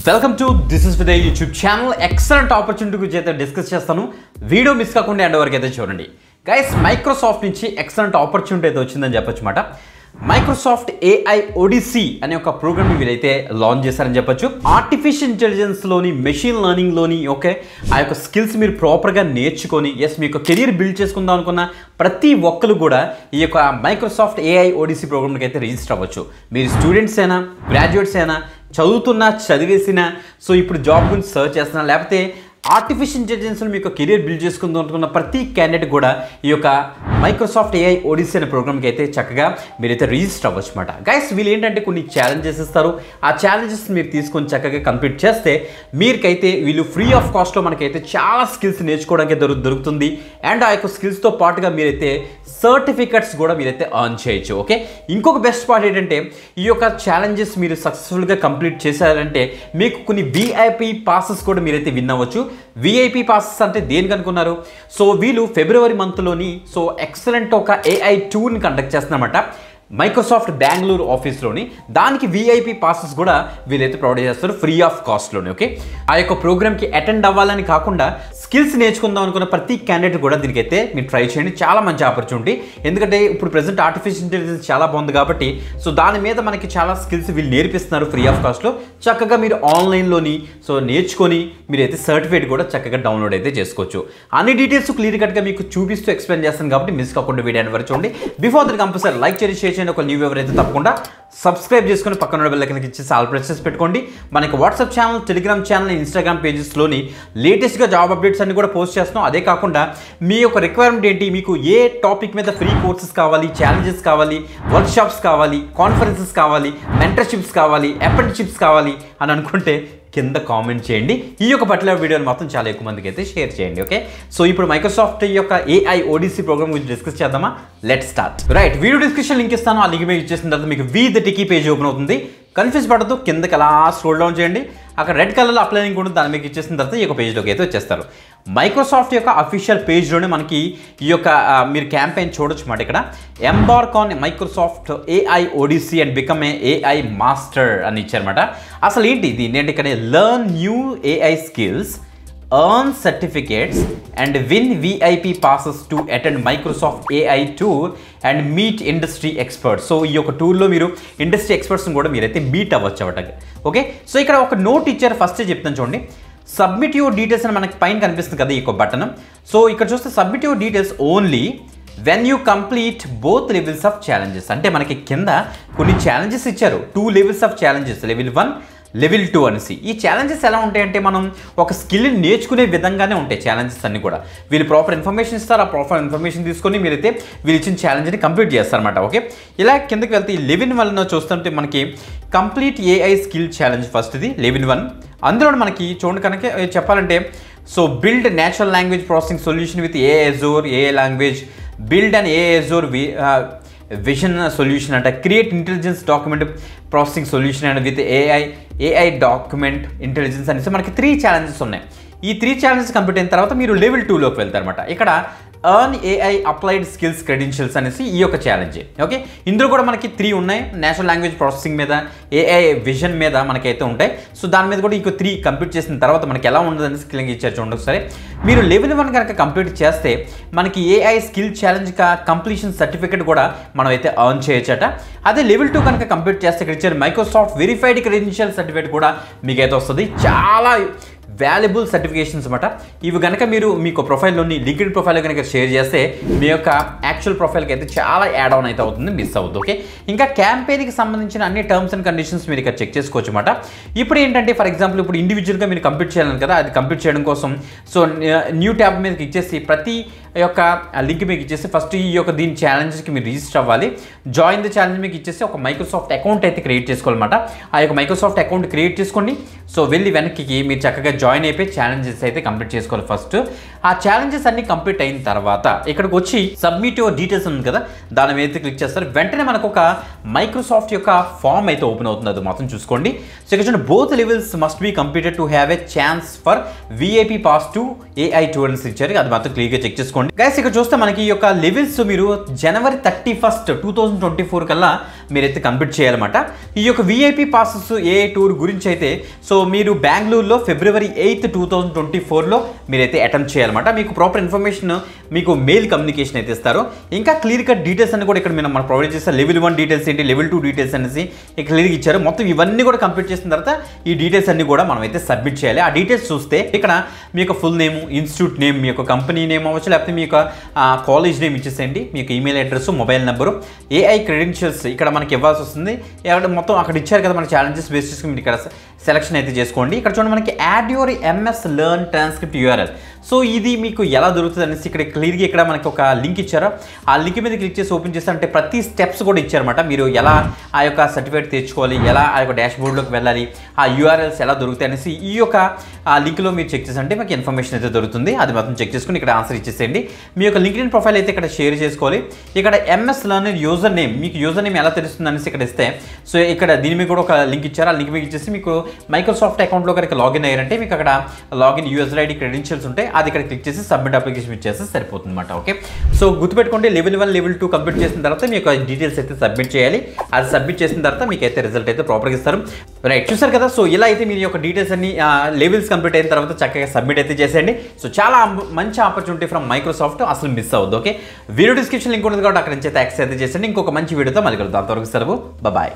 Welcome to this is with YouTube channel. Excellent opportunity గురించి అయితే discuss చేస్తాను. Video miss కాకుండా ఎండ్ వరకు అయితే చూడండి గైస్. మైక్రోసాఫ్ట్ నుంచి ఎక్సలెంట్ ఆపర్చునిటీ అయితే వచ్చిందని చెప్పొచ్చు మాట. మైక్రోసాఫ్ట్ AI Odyssey అనే ఒక ప్రోగ్రామ్ని వీళ్ళైతే లాంచ్ చేశారని చెప్పొచ్చు. ఆర్టిఫిషియల్ ఇంటెలిజెన్స్లోని, మెషిన్ లెర్నింగ్లోని ఆ యొక్క స్కిల్స్ మీరు ప్రాపర్గా నేర్చుకొని మీకు కెరీర్ బిల్డ్ చేసుకుందాం అనుకున్న ప్రతి ఒక్కరు కూడా ఈ యొక్క మైక్రోసాఫ్ట్ AI Odyssey ప్రోగ్రామ్కి అయితే రిజిస్టర్ అవ్వచ్చు. మీరు స్టూడెంట్స్ అయినా, గ్రాడ్యుయేట్స్ అయినా, చదివేసిన ఇప్పుడు జాబ్ గురించి సర్చ్ చేస్తున్నా, లేకపోతే ఆర్టిఫిషియల్ ఇంటెలిజెన్స్లో మీకు కెరీర్ బిల్డ్ చేసుకుందాం అనుకున్న ప్రతి క్యాండిడేట్ కూడా ఈ యొక్క మైక్రోసాఫ్ట్ AI Odyssey అనే ప్రోగ్రామ్కి అయితే చక్కగా మీరైతే రిజిస్టర్ అవ్వచ్చు అనమాట. గైస్ వీళ్ళు ఏంటంటే కొన్ని ఛాలెంజెస్ ఇస్తారు. ఆ ఛాలెంజెస్ మీరు తీసుకొని చక్కగా కంప్లీట్ చేస్తే మీకైతే వీళ్ళు ఫ్రీ ఆఫ్ కాస్ట్లో మనకైతే చాలా స్కిల్స్ నేర్చుకోవడానికి దొరుకుతుంది. అండ్ ఆ యొక్క స్కిల్స్తో పాటుగా మీరైతే సర్టిఫికెట్స్ కూడా మీరైతే ఎర్న్ చేయొచ్చు. ఓకే, ఇంకొక బెస్ట్ పార్ట్ ఏంటంటే ఈ యొక్క ఛాలెంజెస్ మీరు సక్సెస్ఫుల్గా కంప్లీట్ చేశారంటే మీకు కొన్ని VIP పాసెస్ కూడా మీరైతే విన్ అవ్వచ్చు. VIP పాసెస్ అంటే దేనికి అనుకున్నారు? వీళ్ళు ఫిబ్రవరి మంత్లోని ఎక్సలెంట్ ఒక AI టూర్ని కండక్ట్ చేస్తున్నమాట మైక్రోసాఫ్ట్ బెంగళూరు ఆఫీస్లోని. దానికి VIP పాసెస్ కూడా వీళ్ళైతే ప్రొవైడ్ చేస్తారు ఫ్రీ ఆఫ్ కాస్ట్లోని. ఓకే, ఆ యొక్క ప్రోగ్రామ్కి అటెండ్ అవ్వాలని కాకుండా స్కిల్స్ నేర్చుకుందాం అనుకున్న ప్రతి క్యాండిడేట్ కూడా దీనికైతే మీరు ట్రై చేయండి. చాలా మంచి ఆపర్చునిటీ. ఎందుకంటే ఇప్పుడు ప్రెసెంట్ ఆర్టిఫిషియల్ ఇంటెలిజెన్స్ చాలా బాగుంది కాబట్టి దాని మీద మనకి చాలా స్కిల్స్ వీళ్ళు నేర్పిస్తున్నారు ఫ్రీ ఆఫ్ కాస్ట్లో. చక్కగా మీరు ఆన్లైన్లోని నేర్చుకొని మీరైతే సర్టిఫికేట్ కూడా చక్కగా డౌన్లోడ్ అయితే చేసుకోవచ్చు. అన్ని డీటెయిల్స్ క్లియర్ కట్గా మీకు చూపిస్తూ ఎక్స్ప్లెయిన్ చేస్తాను కాబట్టి మిస్ కాకుండా వీడియో ఎండ్ వరకు చూడండి. బిఫోర్ దట్ కంపల్సరీ లైక్ చేసి ఒక న్యూ ఎవరైతే తప్పకుండా సబ్స్క్రైబ్ చేసుకుని పక్కన బెల్ ఐకాన్ ఇచ్చేసి ఆల్ ప్రెస్ చేసి పెట్టుకోండి. మనకి WhatsApp channel, Telegram channel, Instagram పేజెస్లోని లేటెస్ట్గా జాబ్ అప్డేట్స్ అన్ని కూడా పోస్ట్ చేస్తున్నాం. అదే కాకుండా మీ యొక్క రిక్వైర్మెంట్ ఏంటి, మీకు ఏ టాపిక్ మీద ఫ్రీ కోర్సెస్ కావాలి, ఛాలెంజెస్ కావాలి, వర్క్షాప్స్ కావాలి, కాన్ఫరెన్సెస్ కావాలి, మెంటర్షిప్స్ కావాలి, అప్రెంటిస్షిప్స్ కావాలి అని అనుకుంటే కింద కామెంట్ చేయండి. ఈ యొక్క పర్టికులర్ వీడియోని మాత్రం చాలా ఎక్కువ మందికి అయితే షేర్ చేయండి. ఓకే, ఇప్పుడు మైక్రోసాఫ్ట్ యొక్క AI Odyssey ప్రోగ్రామ్ గురించి డిస్కస్ చేద్దామా? Let start. Right, video description link ఇస్తాను. ఆ లింక్ మీద ఇచ్చేసిన తర్వాత మీకు ది టికీ పేజ్ ఓపెన్ అవుతుంది. కన్ఫ్యూజ్ పడద్దు, కిందకి అలా స్క్రోల్ డౌన్ చేయండి. అక్కడ రెడ్ కలర్లో అప్లై లింక్ ఉంటుంది, దాని మీకు ఇచ్చేసిన తర్వాత ఈ యొక్క పేజ్లోకి అయితే వచ్చేస్తారు. మైక్రోసాఫ్ట్ యొక్క అఫీషియల్ పేజ్లోనే మనకి ఈ యొక్క మీరు క్యాంపెయిన్ చూడొచ్చు మాట. ఇక్కడ embark on Microsoft AI Odyssey and become a AI master అని ఇచ్చారన్నమాట. అసలు ఏంటి ఇది? ఏంటంటే ఇక్కడ learn new AI skills, earn certificates and win VIP passes to attend Microsoft AI tour and meet industry experts. ఈ యొక్క టూర్లో మీరు ఇండస్ట్రీ ఎక్స్పర్ట్స్ని కూడా మీరైతే మీట్ అవ్వచ్చు అన్నమాట. ఓకే, ఇక్కడ ఒక నోట్ ఇచ్చారు, ఫస్ట్ చెప్తాను చూడండి. సబ్మిట్ యువర్ డీటెయిల్స్ అని మనకి పైన కనిపిస్తుంది కదా ఈ యొక్క బటన్. ఇక్కడ చూస్తే submit your details only when you complete both levels of challenges. అంటే మనకి కింద కొన్ని ఛాలెంజెస్ ఇచ్చారు, 2 levels of challenges, level 1, level 2 అనేసి. ఈ ఛాలెంజెస్ ఎలా ఉంటాయంటే మనం ఒక స్కిల్ని నేర్చుకునే విధంగానే ఉంటాయి ఛాలెంజెస్ అన్ని కూడా. వీళ్ళు ప్రాపర్ ఇన్ఫర్మేషన్ ఇస్తారు, ఆ ప్రాపర్ ఇన్ఫర్మేషన్ తీసుకొని మీరైతే వీళ్ళు ఇచ్చిన ఛాలెంజ్ని కంప్లీట్ చేస్తారన్నమాట. ఓకే, ఇలా కిందకి వెళ్తే ఈ లెవెల్ 1 చూస్తుంటే మనకి complete AI skill challenge first ఇది లెవెల్ 1. అందులో మనకి చూడండి కనుక చెప్పాలంటే build natural language processing solution with AI Azure AI language, build and AI Azure vision solution అంట, create intelligence document processing solution and with AI document intelligence అనేసి మనకి 3 challenges ఉన్నాయి. ఈ 3 ఛాలెంజెస్ కంప్లీట్ అయిన తర్వాత మీరు లెవెల్ 2లోకి వెళ్తారన్నమాట. ఇక్కడ earn AI applied skills credentials అనేసి ఈ యొక్క ఛాలెంజ్. ఓకే, ఇందులో కూడా మనకి 3 ఉన్నాయి. నేచురల్ లాంగ్వేజ్ ప్రాసెసింగ్ మీద, AI విజన్ మీద మనకైతే ఉంటాయి. దాని మీద కూడా ఇంకో 3 కంప్లీట్ చేసిన తర్వాత మనకి ఎలా ఉండదు అనేసి క్లియర్గా ఇచ్చారు చూడండి ఒకసారి. మీరు లెవెల్ 1 కనుక కంప్లీట్ చేస్తే మనకి AI skill challenge completion certificate కూడా మనం అయితే ఎర్న్ చేయొచ్చట. అదే లెవెల్ 2 కనుక కంప్లీట్ చేస్తే ఇక్కడ ఇచ్చారు మైక్రోసాఫ్ట్ వెరిఫైడ్ క్రెడెన్షియల్ సర్టిఫికేట్ కూడా మీకైతే వస్తుంది. చాలా వాల్యుబుల్ సర్టిఫికేషన్స్ అన్నమాట. ఇవి కనుక మీరు మీకు ప్రొఫైల్లోని లింక్డ్ఇన్ ప్రొఫైల్ కనుక షేర్ చేస్తే మీ యొక్క యాక్చువల్ ప్రొఫైల్కి అయితే చాలా యాడ్ ఆన్ అయితే అవుతుంది, మిస్ అవుతుంది. ఓకే, ఇంకా క్యాంపెయిన్కి సంబంధించిన అన్ని టర్మ్స్ అండ్ కండిషన్స్ మీరు ఇక్కడ చెక్ చేసుకోవచ్చు అన్నమాట. ఇప్పుడు ఏంటంటే ఫర్ ఎగ్జాంపుల్ ఇప్పుడు ఇండివిజువల్గా మీరు కంప్లీట్ చేయాలని కదా, అది కంప్లీట్ చేయడం కోసం న్యూ ట్యాబ్ మీదకి ఇచ్చేసి ప్రతి యొక్క లింక్ మీకు ఇచ్చేసి ఫస్ట్ ఈ యొక్క దీని ఛాలెంజ్కి మీరు రిజిస్టర్ అవ్వాలి. జాయిన్ ద ఛాలెంజ్ మీకు ఇచ్చేసి ఒక మైక్రోసాఫ్ట్ అకౌంట్ అయితే క్రియేట్ చేసుకోవాలన్నమాట. ఆ యొక్క మైక్రోసాఫ్ట్ అకౌంట్ క్రియేట్ చేసుకోండి. వెళ్ళి వెనక్కి మీరు చక్కగా జాయిన్ అయిపోయి ఛాలెంజెస్ అయితే కంప్లీట్ చేసుకోవాలి. ఫస్ట్ ఆ ఛాలెంజెస్ అన్ని కంప్లీట్ అయిన తర్వాత ఇక్కడికి వచ్చి సబ్మిట్ యువర్ డీటెయిల్స్ ఉంది కదా, దాని మీద అయితే క్లిక్ చేస్తారు. వెంటనే మనకు ఒక మైక్రోసాఫ్ట్ యొక్క ఫామ్ అయితే ఓపెన్ అవుతుంది, అది మాత్రం చూసుకోండి. ఇక్కడ చూడండి, both levels must be completed to have a chance for VIP pass to AI tour అని ఇచ్చారు, అది మాత్రం క్లియర్గా చెక్ చేసుకోండి. గైస్ ఇక్కడ చూస్తే మనకి ఈ యొక్క లెవెల్స్ మీరు జనవరి 31, 2024 కల్లా మీరైతే కంప్లీట్ చేయాలన్నమాట. ఈ యొక్క విఐపి పాసెస్ ఏ టూర్ గురించి అయితే సో మీరు బెంగళూరులో February 8, 2024లో మీరైతే అటెంప్ట్ చేయాలన్నమాట. మీకు ప్రాపర్ ఇన్ఫర్మేషన్ మీకు మెయిల్ కమ్యూనికేషన్ అయితే ఇస్తారు. ఇంకా క్లియర్ కట్ డీటెయిల్స్ అన్ని కూడా ఇక్కడ మనం ప్రొవైడ్ చేస్తారు. లెవెల్ 1 డీటెయిల్స్ ఏంటి, లెవెల్ 2 డీటెయిల్స్ అనేసి ఇక్కడ క్లియర్గా ఇచ్చారు. మొత్తం ఇవన్నీ కూడా కంప్లీట్ చేసిన తర్వాత ఈ డీటెయిల్స్ అన్ని కూడా మనం అయితే సబ్మిట్ చేయాలి. ఆ డీటెయిల్స్ చూస్తే ఇక్కడ మీ యొక్క ఫుల్ నేమ్, ఇన్స్టిట్యూట్ నేమ్, మీ యొక్క కంపెనీ నేమ్ అవ్వచ్చు, లేకపోతే మీ యొక్క కాలేజ్ నేమ్ ఇచ్చేసేయండి, మీ యొక్క email address, mobile number, AI credentials ఇక్కడ మనకి ఇవ్వాల్సి వస్తుంది. మొత్తం అక్కడ ఇచ్చారు కదా మన ఛాలెంజెస్ బేస్ చేసుకుని మీరు ఇక్కడ సెలక్షన్ అయితే చేసుకోండి. ఇక్కడ చూడండి మనకి add your MS learn transcript URL. So ఇది మీకు ఎలా దొరుకుతుంది అనేసి ఇక్కడ క్లియర్గా ఇక్కడ మనకి ఒక లింక్ ఇచ్చారు. ఆ లింక్ మీద క్లిక్ చేసి ఓపెన్ చేస్తే అంటే ప్రతి స్టెప్స్ కూడా ఇచ్చారన్నమాట. మీరు ఎలా ఆ యొక్క సర్టిఫికేట్ తెచ్చుకోవాలి, ఎలా ఆ యొక్క డాష్ బోర్డ్లోకి వెళ్ళాలి, ఆ యూఆర్ఎల్స్ ఎలా దొరుకుతాయి అనేసి ఈ యొక్క లింక్లో మీరు చెక్ చేసి అంటే మీకు ఇన్ఫర్మేషన్ అయితే దొరుకుతుంది. అది మాత్రం చెక్ చేసుకుని ఇక్కడ ఆన్సర్ ఇచ్చేసేయండి. మీ యొక్క లింక్డ్ఇన్ ప్రొఫైల్ అయితే ఇక్కడ షేర్ చేసుకోవాలి. ఇక్కడ ఎంఎస్ లెర్నర్ యూజర్ నేమ్, మీకు యూజర్ నేమ్ ఎలా తెలుస్తుంది అనేసి ఇక్కడ ఇస్తే సో ఇక్కడ దీని మీద కూడా ఒక లింక్ ఇచ్చారు. ఆ లింక్ మీద ఇచ్చేసి మీకు మైక్రోసాఫ్ట్ అకౌంట్లో కనుక లాగిన్ అయ్యారంటే మీకు అక్కడ లాగిన్ యూజర్ ఐడి క్రెడెన్షియల్స్ ఉంటాయి. అది ఇక్కడ క్లిక్ చేసి సబ్మిట్ అప్లికేషన్ ఇచ్చేస్తే సరిపోతుంది అనమాట. ఓకే, సో గుర్తుపెట్టుకోండి లెవెల్ 1, లెవెల్ 2 కంప్లీట్ చేసిన తర్వాత మీ యొక్క డీటెయిల్స్ అయితే సబ్మిట్ చేయాలి. అది సబ్మిట్ చేసిన తర్వాత మీకు అయితే రిజల్ట్ అయితే ప్రాపర్గా ఇస్తారు. రైట్, చూసారు కదా. సో ఇలా అయితే మీరు యొక్క డీటెయిల్స్ అన్ని లెవెల్స్ కంప్లీట్ అయిన తర్వాత చక్కగా సబ్మిట్ అయితే చేసేయండి. సో చాలా మంచి ఆపర్చునిటీ ఫ్రమ్ మైక్రోసాఫ్ట్, అసలు మిస్ అవ్వద్దు. ఓకే, వీడియో డిస్క్రిప్షన్ లింక్ ఉంటుంది కాబట్టి అక్కడ నుంచి అయితే యాక్సెస్ అయితే చేసేయండి. ఇంకొక మంచి వీడియోతో మళ్ళీ కలుద్దాం. అంతవరకు సెలవు, బాయ్.